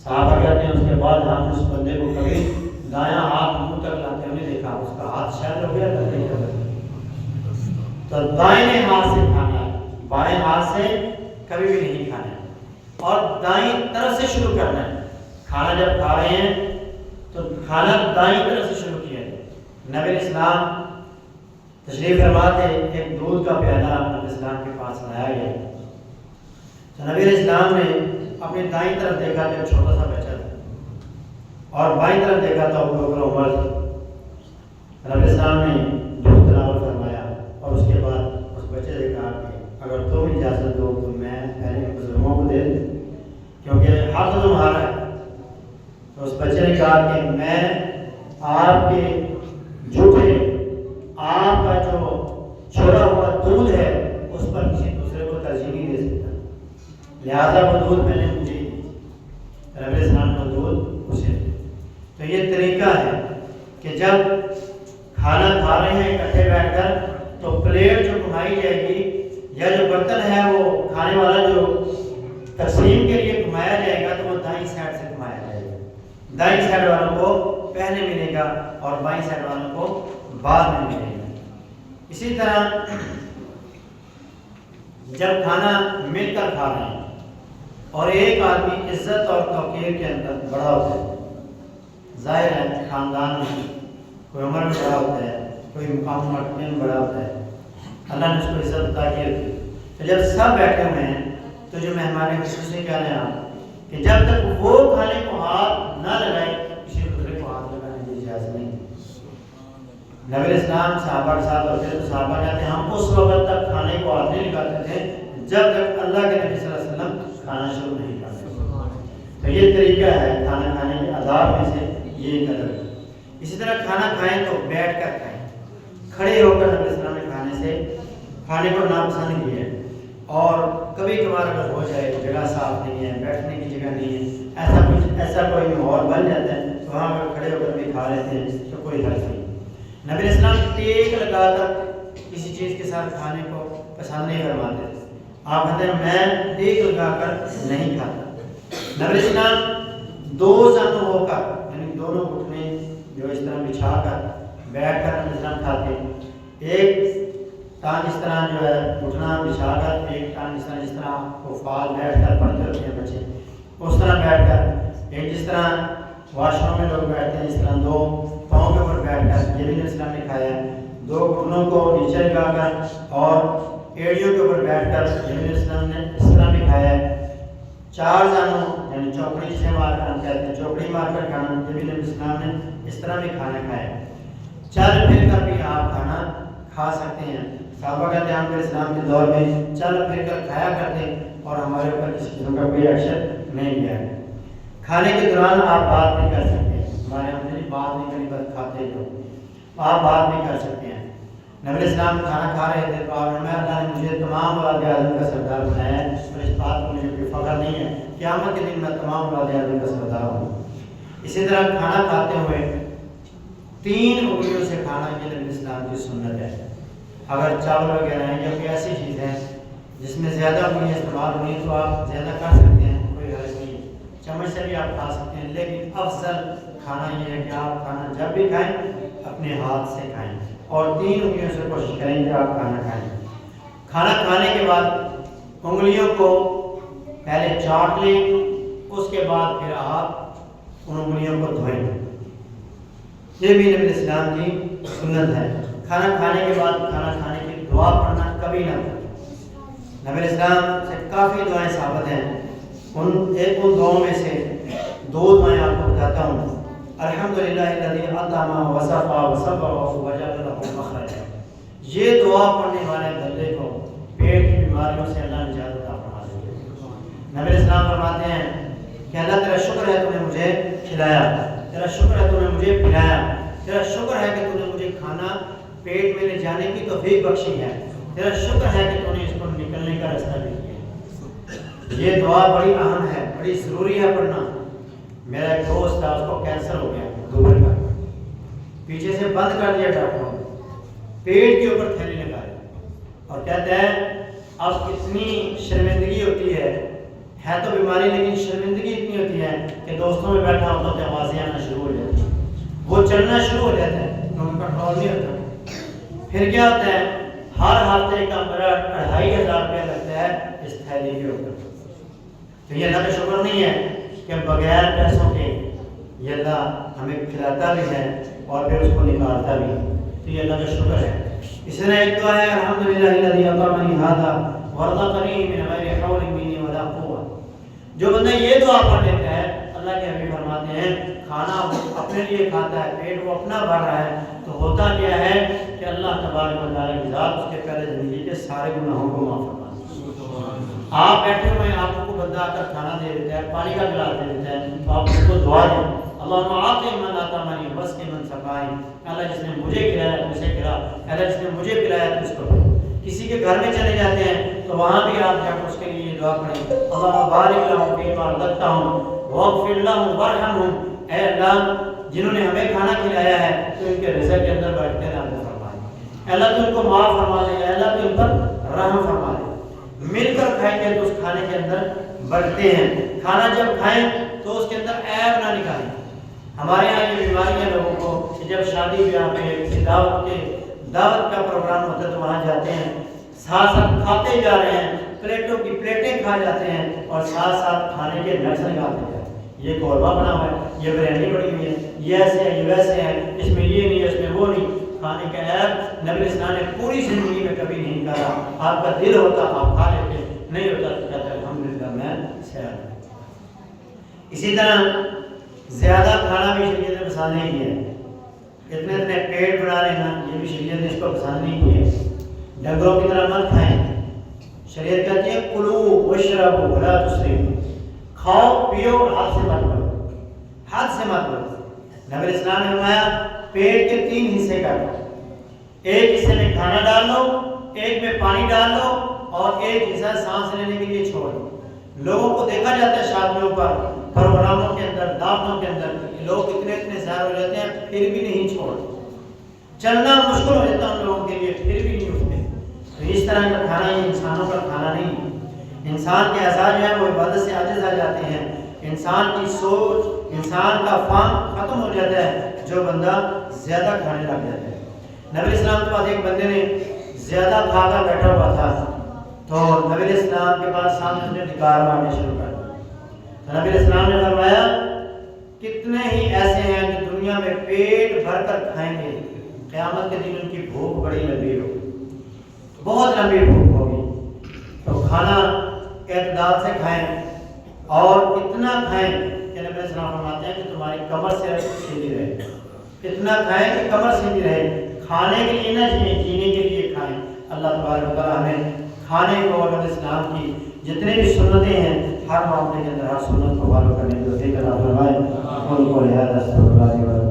صحابہ کہتے ہیں اس کے بعد ہم اس بندے کو کبھی دایاں ہاتھ منہ تک لاتے ہوئے نہیں دیکھا، اس کا ہاتھ شاید ہو گیا نہیں ہو گیا۔ تو دائیں ہاتھ سے کھانا ہے، بائیں ہاتھ سے کبھی بھی نہیں کھانا ہے، اور دائیں طرف سے شروع کرنا ہے۔ کھانا جب کھا رہے ہیں تو کھانا دائیں طرف سے شروع کیا ہے۔ نبی اسلام تشریف فرما تھے، ایک دودھ کا پیالہ نبی اسلام کے پاس لایا گیا، تو نبی اسلام نے اپنی دائیں طرف دیکھا تو ایک چھوٹا سا بچہ تھا، اور بائیں طرف دیکھا تو ابو بکر عمر تھے۔ نبی اسلام نے دودھ تناول فرمایا، اور اس کے بعد اس بچے سے کہا کہ اگر تم اجازت دو تو میں پہلے بزرگوں کو دے دوں، کیونکہ حق تو تمہارا ہے۔ تو اس بچے نے کہا کہ میں آپ کے جھوٹے، آپ کا جو چھوڑا ہوا دودھ ہے اس پر کسی دوسرے کو ترجیح نہیں دے سکتا، لہذا وہ دودھ میں نے مجھے دی۔ نبی اسلام کو دودھ اسے دے۔ تو یہ طریقہ ہے کہ جب کھانا کھا رہے ہیں اکٹھے بیٹھ کر، تو پلیٹ جو گھمائی جائے گی یا جو برتن ہے وہ کھانے والا جو تقسیم کے لیے گھمایا جائے گا تو وہ دائیں سائڈ سے گھمایا جائے گا۔ دائیں سائڈ والوں کو پہلے ملے گا اور بائیں سائڈ والوں کو بعد میں ملے گا۔ اسی طرح جب کھانا مل کر کھا رہے ہیں اور ایک آدمی عزت اور توقیر کے اندر بڑا ہوتا ہے، ظاہر ہے خاندان میں کوئی عمر میں بڑا ہوتا ہے، کوئی مقام مرتبے میں بڑا ہوتا ہے، اللہ نے اس کو عزت عطا کی ہوتی ہے۔ تو جب سب بیٹھے ہوئے ہیں تو جو مہمان خصوصی کہہ رہے ہیں آپ کہ جب تک وہ کھانے کو ہاتھ نہ لگائے کسی دوسرے کو ہاتھ لگانے کی اجازت نہیں۔ نبی اسلام صحابہ کے ساتھ ہوتے تو صحابہ کہتے ہیں ہم اس وقت تک کھانے کو ہاتھ نہیں لگاتے تھے جب تک اللہ کے نبی صلی اللہ علیہ وسلم کھانا شروع نہیں کرتے۔ تو یہ طریقہ ہے کھانا کھانے کے آداب میں سے یہ ایک ادب ہے۔ اسی طرح کھانا کھائیں تو بیٹھ کر کھائیں، کھڑے ہو کر نبی اسلام نے کھانے کو ناپسند کیا ہے، اور کبھی کبھار اگر ہو جائے جگہ صاف نہیں ہے، بیٹھنے کی جگہ نہیں ہے، ایسا کوئی ماحول بن جاتا ہے تو وہاں پر کھڑے ہو کر بھی کھا لیتے ہیں تو کوئی حرج نہیں۔ نبی اسلام ٹیک لگا کر کسی چیز کے ساتھ کھانے کو پسند نہیں فرماتے تھے، آپ کہتے ہیں میں ٹیک لگا کر نہیں کھاتا۔ نبی اسلام دو زانو ہو کر یعنی دونوں گھٹنے جو اس طرح بچھا کر بیٹھ کر نبی اسلام کھاتے ہیں، ایک ٹانگ اس طرح جو ہے گھٹنا بچھا کر، ایک ٹانگ جس طرح حفاظ بیٹھ کر پڑھتے ہوتے ہیں بچے اس طرح بیٹھ کر، ایک جس طرح واش روم میں لوگ بیٹھتے ہیں اس طرح دو پاؤں کے اوپر بیٹھ کر، یہ بھی نبی اسلام نے کھایا ہے۔ دو گھٹنوں کو نیچے لگا کر اور ایڑیوں کے اوپر بیٹھ کر، یہ بھی نبی اسلام نے اس طرح بھی کھایا ہے۔ چار زانوں یعنی چوکڑی سے مار کر ہم کہتے ہیں چوکڑی مار کر کھانا، یہ بھی نبی اسلام نے اس طرح بھی کھانا کھایا ہے۔ چل پھر کر بھی آپ کھانا کھا سکتے ہیں۔ صحابہ کہتے ہیں ہم کے اسلام کے دور میں چل پھر کر کھایا کرتے اور ہمارے اوپر کسی قسم کا کوئی ایکشن نہیں لیا ہے۔ کھانے کے دوران آپ بات نہیں کر سکتے، ہمارے ہم نے بات نہیں کرنی بس کھاتے جو آپ بات نہیں کر سکتے ہیں۔ نبی اسلام کھانا کھا رہے تھے تو آپ نے اللہ نے مجھے تمام اولاد آدم کا سردار بنایا ہے، اور اس بات کو مجھے کوئی فخر نہیں ہے، قیامت کے دن میں تمام اولاد آدم کا سردار ہوں۔ اسی طرح کھانا کھاتے ہوئے 3 انگلیوں سے کھانا یہ نبی اسلام کی سنت ہے۔ اگر چاول وغیرہ ہیں یا کوئی ایسی چیز ہے جس میں زیادہ انگلیاں استعمال ہوئی تو آپ زیادہ کر سکتے ہیں، کوئی حرج نہیں ہے۔ چمچ سے بھی آپ کھا سکتے ہیں، لیکن افضل کھانا یہ ہے کہ آپ کھانا جب بھی کھائیں اپنے ہاتھ سے کھائیں اور 3 انگلیوں سے کوشش کریں کہ آپ کھانا کھائیں۔ کھانا کھانے کے بعد انگلیوں کو پہلے چاٹ لیں، اس کے بعد پھر آپ ان انگلیوں کو دھوئیں۔ یہ بھی نبی اسلام کی سنت ہے۔ کھانا کھانے کے بعد کھانا کھانے کی دعا پڑھنا کبھی نہ پڑھیں۔ نبی اسلام سے کافی دعائیں ثابت ہیں، ان دعاؤں میں سے 2 دعائیں آپ کو بتاتا ہوں۔ الحمدللہ الذی اطعم وسقى وصبر وجعل له مخرجا، یہ دعا پڑھنے والے بندے کو پیٹ کی بیماریوں سے اللہ نجات عطا فرما دے گا۔ نبی اسلام فرماتے ہیں کہ اللہ تیرا شکر ہے تو نے مجھے کھلایا، تیرا شکر ہے تو نے مجھے پلایا، تیرا شکر ہے کہ تو نے مجھے کھانا پیٹ میں لے جانے کی توفیق بخشی ہے، تیرا شکر ہے کہ تو نے اس کو نکلنے کا راستہ بھی کیا۔ یہ دعا بڑی اہم ہے، بڑی ضروری ہے پڑھنا۔ میرا ایک دوست تھا، اس کو کینسر ہو گیا لیور کا، پیچھے سے بند کر دیا ڈاکٹروں نے، پیٹ کے اوپر تھیلی لگائی اور کہتے ہیں اب اتنی شرمندگی ہوتی ہے تو بیماری لیکن شرمندگی اتنی ہوتی ہے کہ دوستوں میں بیٹھا ہوتا تو آوازیں آنا شروع ہو جاتی ہیں، وہ چلنا شروع ہو جاتا ہے، ان کا کنٹرول نہیں ہوتا۔ پھر کیا ہوتا ہے، ہر ہفتے کا میرا 2500 روپیہ لگتا ہے اس تھیلی کے اوپر۔ تو یہ اللہ کا شکر نہیں ہے کہ بغیر پیسوں کے یہ اللہ ہمیں کھلاتا بھی ہے اور پھر اس کو نکالتا بھی ہے، تو یہ اللہ کا شکر ہے۔ اس نے ایک دعا ہے الحمدللہ الذی اطعمنی ھذا ورزقنی من غیر حول منی ولا قوة۔ جو بندہ یہ دعا پڑھ لیتا ہے، اللہ کے حبیب فرماتے ہیں کھانا اپنے لیے کھاتا ہے، پیٹ وہ اپنا بھر رہا ہے، تو ہوتا کیا ہے کہ اللہ تبارک و تعالیٰ کی ذات اس کے پہلے زندگی کے سارے گناہوں کو معاف فرماتی ہے۔ آپ بیٹھے ہوئے ہیں، آپ کو بندہ آ کر کھانا دے دیتا ہے، پانی کا گلاس دے دیتا ہے، تو آپ اس کو دعا دیں اللہم اعطِ من اطعمنی واسقِ من سقانی، اللہ جس نے مجھے کھلایا تو اسے کھلا، اللہ جس نے مجھے پلایا تو اس کو پلا۔ کسی کے گھر میں چلے جاتے ہیں تو وہاں بھی آپ جا کر اس کے لیے دعا پڑھیں اللہم بارک لہم فیما رزقتہم واغفر لہم وارحمہم، اے اللہ جنہوں نے ہمیں کھانا کھلایا ہے تو ان کے رزق کے اندر برکتیں نازل فرمائیں، اے اللہ تو ان کو معاف فرما دے، اے اللہ تو ان پر رحم فرما دے۔ مل کر کھائیں گے تو اس کھانے کے اندر برکتیں ہیں۔ کھانا جب کھائیں تو اس کے اندر عیب نہ نکالیں۔ ہمارے یہاں یہ بیماری ہے لوگوں کو کہ جب شادی بیاہ میں کسی دعوت کا پروگرام ہوتا ہے تو وہاں جاتے ہیں، ساتھ ساتھ کھاتے جا رہے ہیں، پلیٹوں کی پلیٹیں کھا جاتے ہیں اور ساتھ ساتھ کھانے کے نقص نکالتے ہیں۔ یہ قورمہ بنا ہوا ہے، یہ بریانی بڑی ہوئی ہے، یہ ایسے ہے، یہ ویسے ہے، اس میں یہ نہیں ہے، اس میں وہ نہیں۔ کھانے کا عیب نبی اسلام نے پوری زندگی میں کبھی نہیں کہا۔ آپ کا دل ہوتا آپ کھا لیتے، نہیں ہوتا تو کہتے الحمدللہ میں صحت ہوں۔ اسی طرح زیادہ کھانا بھی شریعت نے پسند نہیں کیا ہے، اتنے پیٹ بڑھا لینا یہ بھی شریعت نے اس کو پسند نہیں کیا ہے۔ ڈنگروں کی طرح مت کھائیں، شریعت کہتی ہے کلو واشربوا ولا تسرفوا، کھاؤ پیو اور حد سے مت بڑھو، حد سے مت بڑھو۔ نبی اسلام نے فرمایا پیٹ کے 3 حصے کر دو، ایک حصے میں کھانا ڈال لو، ایک میں پانی ڈال لو اور ایک حصہ سانس لینے کے لیے چھوڑ دو۔ لوگوں کو دیکھا جاتا ہے شادیوں پر، پروگراموں کے اندر، دعوتوں کے اندر، لوگ اتنے زہر ہو جاتے ہیں پھر بھی نہیں چھوڑتے، چلنا مشکل ہو جاتا ہے ان لوگوں کے لیے پھر بھی نہیں اٹھتے۔ تو اس طرح کا کھانا یہ انسانوں کا کھانا نہیں ہے۔ انسان کے اعضاء جو ہیں وہ عبادت سے عاجز آ جاتے ہیں، انسان کی سوچ، انسان کا فہم ختم ہو جاتا ہے جو بندہ زیادہ کھانے لگ جاتا ہے۔ نبی اسلام کے پاس ایک بندے نے زیادہ کھا کر بیٹھا ہوا تھا تو نبی اسلام کے پاس سامنے سے ڈکار مارنے شروع کر دیا۔ تو نبی اسلام نے فرمایا کتنے ہی ایسے ہیں جو دنیا میں پیٹ بھر کر کھائیں گے، قیامت کے دن ان کی بھوک بڑی لمبی ہوگی، بہت لمبی بھوک ہوگی۔ تو کھانا اعتدال سے کھائیں اور اتنا کھائیں کہ نبی اسلام فرماتے ہیں کہ تمہاری کمر سے سیدھی رہے، اتنا کھائیں کہ کمر سیدھی رہے۔ کھانے کے لیے نہ جینے، جینے کے لیے کھائیں۔ اللہ تبارک و تعالیٰ ہمیں کھانے کو اور نبی اسلام کی جتنے بھی سنتیں ہیں ہر معاملے کے اندر ہر سنت کو فالو کرنے کی توفیق عطا فرمائے۔ ان کو لہذا استغفر اللہ